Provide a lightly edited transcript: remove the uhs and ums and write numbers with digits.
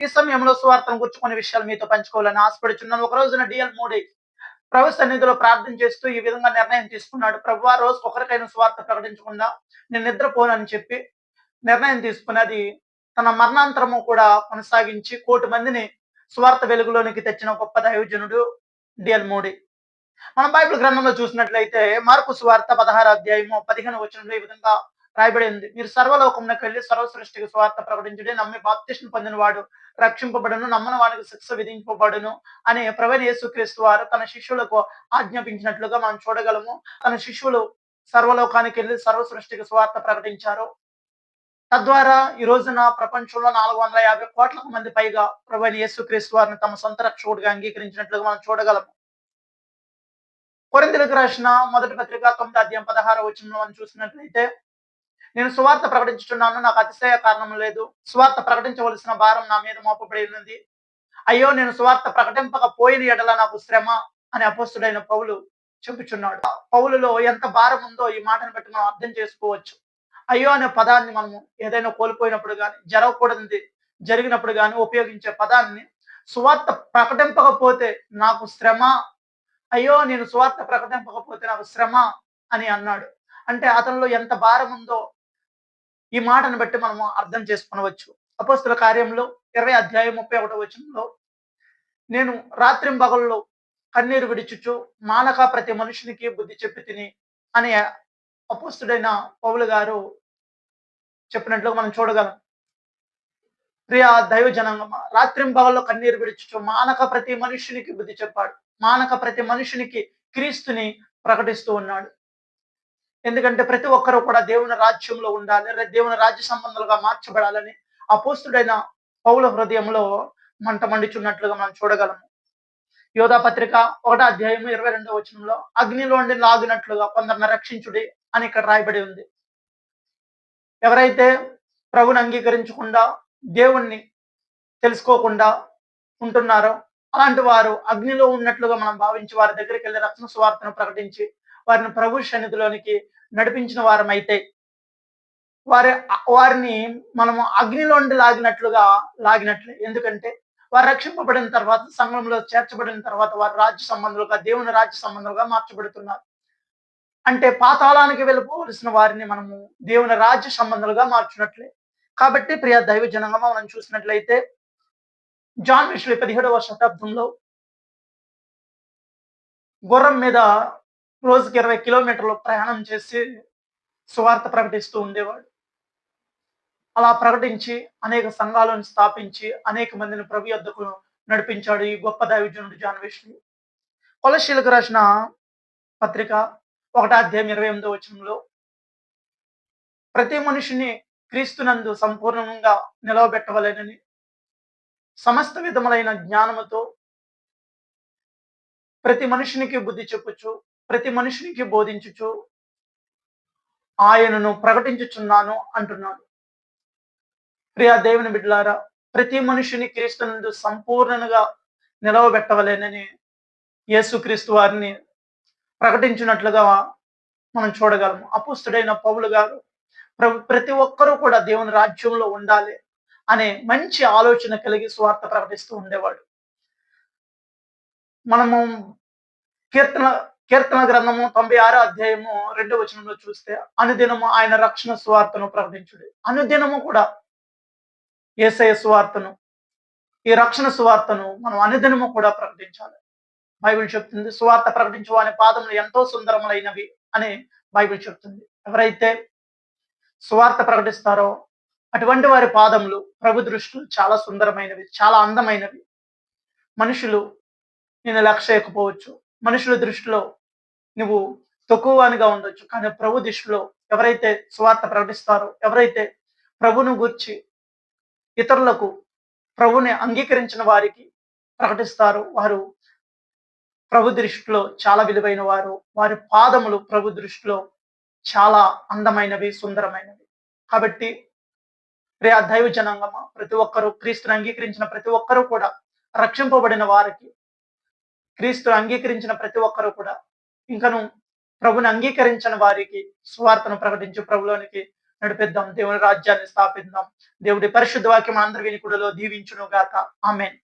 ఈ సమయంలో సువార్తను గురించి కొన్ని విషయాలు మీతో పంచుకోవాలని ఆశపడుచున్నాను. ఒక రోజున డిఎల్ మోడీ ప్రభు సన్నిధిలో ప్రార్థన చేస్తూ ఈ విధంగా నిర్ణయం తీసుకున్నాడు. ప్రభువా, రోజుకి ఒకరికైనా సువార్త ప్రకటించకుండా నేను నిద్రపోనని చెప్పి నిర్ణయం తీసుకుని అది తన మరణాంతరము కూడా కొనసాగించి కోటి మందిని సువార్త వెలుగులోనికి తెచ్చిన గొప్ప దైవజనుడు డిఎల్ మోడీ. మనం బైబిల్ గ్రంథంలో చూసినట్లయితే మార్కు సువార్త 16 అధ్యాయము 15 వచనంలో ఈ విధంగా రాయబడి ఉంది. మీరు సర్వలోకమునకు వెళ్ళి సర్వ సృష్టికి సువార్త ప్రకటించుడి, నమ్మి బాప్తిస్మం పొందిన వాడు రక్షింపబడును, నమ్మని వానికి శిక్ష విధింపబడును అని ప్రభువైన యేసుక్రీస్తు వారు తన శిష్యులకు ఆజ్ఞాపించినట్లుగా మనం చూడగలము. తన శిష్యులు సర్వలోకానికి వెళ్ళి సర్వ సృష్టికి సువార్త ప్రకటించారు. తద్వారా ఈ రోజున ప్రపంచంలో 450 కోట్ల మంది పైగా ప్రభువైన యేసుక్రీస్తు వారిని తమ సొంత రక్షకుడిగా అంగీకరించినట్లుగా మనం చూడగలము. కొరింథీయులకు రాసిన మొదటి పత్రిక 9 అధ్యాయం 16 వచనంలో మనం చూసినట్లయితే, నేను సువార్త ప్రకటించుచున్నాను, నాకు అతిశయ కారణం లేదు. సువార్త ప్రకటించవలసిన భారం నా మీద మోపబడి ఉన్నది. అయ్యో, నేను సువార్త ప్రకటింపకపోయిన ఎడల నాకు శ్రమ అని అపోస్తుడైన పౌలు చెప్పుచున్నాడు. పౌలులో ఎంత భారం ఉందో ఈ మాటను బట్టి మనం అర్థం చేసుకోవచ్చు. అయ్యో అనే పదాన్ని మనము ఏదైనా కోల్పోయినప్పుడు కానీ, జరగకూడనిది జరిగినప్పుడు కానీ ఉపయోగించే పదాన్ని సువార్త ప్రకటింపకపోతే నాకు శ్రమ, అయ్యో నేను సువార్త ప్రకటింపకపోతే నాకు శ్రమ అని అన్నాడు. అంటే అతనిలో ఎంత భారం ఉందో ఈ మాటను బట్టి మనము అర్థం చేసుకొనవచ్చు. అపోస్తుల కార్యంలో 20 అధ్యాయం 31 వచనంలో, నేను రాత్రింబగళ్ళు కన్నీరు విడిచుచు మానక ప్రతి మనుషునికి బుద్ధి చెప్పి తిని అని అపోస్తుడైన పౌలు గారు చెప్పినట్లు మనం చూడగలం. ప్రియ దైవ జనాంగమా, రాత్రింబగళ్ళు కన్నీరు విడిచుచు మానక ప్రతి మనుషునికి బుద్ధి చెప్పాడు. మానక ప్రతి మనుషునికి క్రీస్తుని ప్రకటిస్తూ ఉన్నాడు. ఎందుకంటే ప్రతి ఒక్కరూ కూడా దేవుని రాజ్యంలో ఉండాలి, దేవుని రాజ్య సంబంధాలుగా మార్చబడాలని అపోస్తుడైన పౌల హృదయంలో మంట మండుచున్నట్లుగా మనం చూడగలము. యోధా పత్రిక 1 అధ్యాయం 22 వచనంలో, అగ్నిలోండి లాగినట్లుగా కొందరిని రక్షించుడి అని ఇక్కడ రాయబడి ఉంది. ఎవరైతే ప్రభుని అంగీకరించకుండా దేవుణ్ణి తెలుసుకోకుండా ఉంటున్నారో అలాంటి వారు అగ్నిలో ఉన్నట్లుగా మనం భావించి వారి దగ్గరికి వెళ్ళి రక్షణ సువార్తను ప్రకటించి వారిని ప్రభు సన్నిధిలోనికి నడిపించిన వారమైతే వారిని మనము అగ్నిలోండి లాగినట్లే. ఎందుకంటే వారు రక్షింపబడిన తర్వాత, సంఘంలో చేర్చబడిన తర్వాత వారు రాజ్య సంబంధాలుగా, దేవుని రాజ్య సంబంధాలుగా మార్చబడుతున్నారు. అంటే పాతాళానికి వెళ్ళిపోవలసిన వారిని మనము దేవుని రాజ్య సంబంధాలుగా మార్చినట్లే. కాబట్టి ప్రియ దైవ జనాంగమా, మనం చూసినట్లయితే జాన్ వెస్లీ 17వ శతాబ్దంలో గుర్రం మీద రోజుకి 20 కిలోమీటర్లు ప్రయాణం చేసి సువార్త ప్రకటిస్తూ ఉండేవాడు. అలా ప్రకటించి అనేక సంఘాలను స్థాపించి అనేక మందిని ప్రభు యొద్దకు నడిపించాడు ఈ గొప్ప దైవజనుడు జాన్ వెస్లీ. కొలస్సీయులకు రాసిన పత్రిక 1 అధ్యాయం 28 వచనంలో, ప్రతి మనిషిని క్రీస్తునందు సంపూర్ణంగా నిలవబెట్టవలెనని సమస్త విధములైన జ్ఞానముతో ప్రతి మనిషినికి బుద్ధి చెప్పుచు, ప్రతి మనిషినికి బోధించుచు ఆయనను ప్రకటించుచున్నాను అంటున్నాడు. ప్రియ దేవుని బిడ్డలారా, ప్రతి మనిషిని క్రీస్తునందు సంపూర్ణంగా నిలవబెట్టవలేనని యేసుక్రీస్తు వారిని ప్రకటించినట్లుగా మనం చూడగలము. అపోస్తుడైన పౌలు గారు ప్రతి ఒక్కరూ కూడా దేవుని రాజ్యంలో ఉండాలి అనే మంచి ఆలోచన కలిగి సువార్త ప్రకటిస్తూ ఉండేవాడు. మనము కీర్తన గ్రంథము 96 అధ్యాయము 2వ వచనంలో చూస్తే, అనుదినము ఆయన రక్షణ సువార్తను ప్రకటించుడి. అనుదినము కూడా యేసయ్య సువార్తను, ఈ రక్షణ సువార్తను మనం అనుదినము కూడా ప్రకటించాలి. బైబిల్ చెప్తుంది, సువార్త ప్రకటించు వాని పాదములు ఎంతో సుందరములైనవి అని బైబిల్ చెప్తుంది. ఎవరైతే సువార్త ప్రకటిస్తారో అటువంటి వారి పాదములు ప్రభు దృష్టిలో చాలా సుందరమైనవి, చాలా అందమైనవి. మనుషులు నేను లక్ష్య చేయకపోవచ్చు, మనుషుల దృష్టిలో నువ్వు తక్కువగా ఉండొచ్చు, కానీ ప్రభు దృష్టిలో ఎవరైతే సువార్త ప్రకటిస్తారో, ఎవరైతే ప్రభును గూర్చి ఇతరులకు ప్రభుని అంగీకరించిన వారికి ప్రకటిస్తారో వారు ప్రభు దృష్టిలో చాలా విలువైన వారు. వారి పాదములు ప్రభు దృష్టిలో చాలా అందమైనవి, సుందరమైనవి. కాబట్టి ప్రియ దైవ జనాంగమా, ప్రతి ఒక్కరూ క్రీస్తుని అంగీకరించిన ప్రతి ఒక్కరూ కూడా రక్షింపబడిన వారికి, క్రీస్తుని అంగీకరించిన ప్రతి ఒక్కరూ కూడా ఇంకను ప్రభుని అంగీకరించిన వారికి సువార్తను ప్రకటించి ప్రభులోనికి నడిపిద్దాం. దేవుని రాజ్యాన్ని స్థాపిద్దాం. దేవుడి పరిశుద్ధ వాక్యం మనందరి వినికుడిలో దీవించును గాక. ఆమేన్.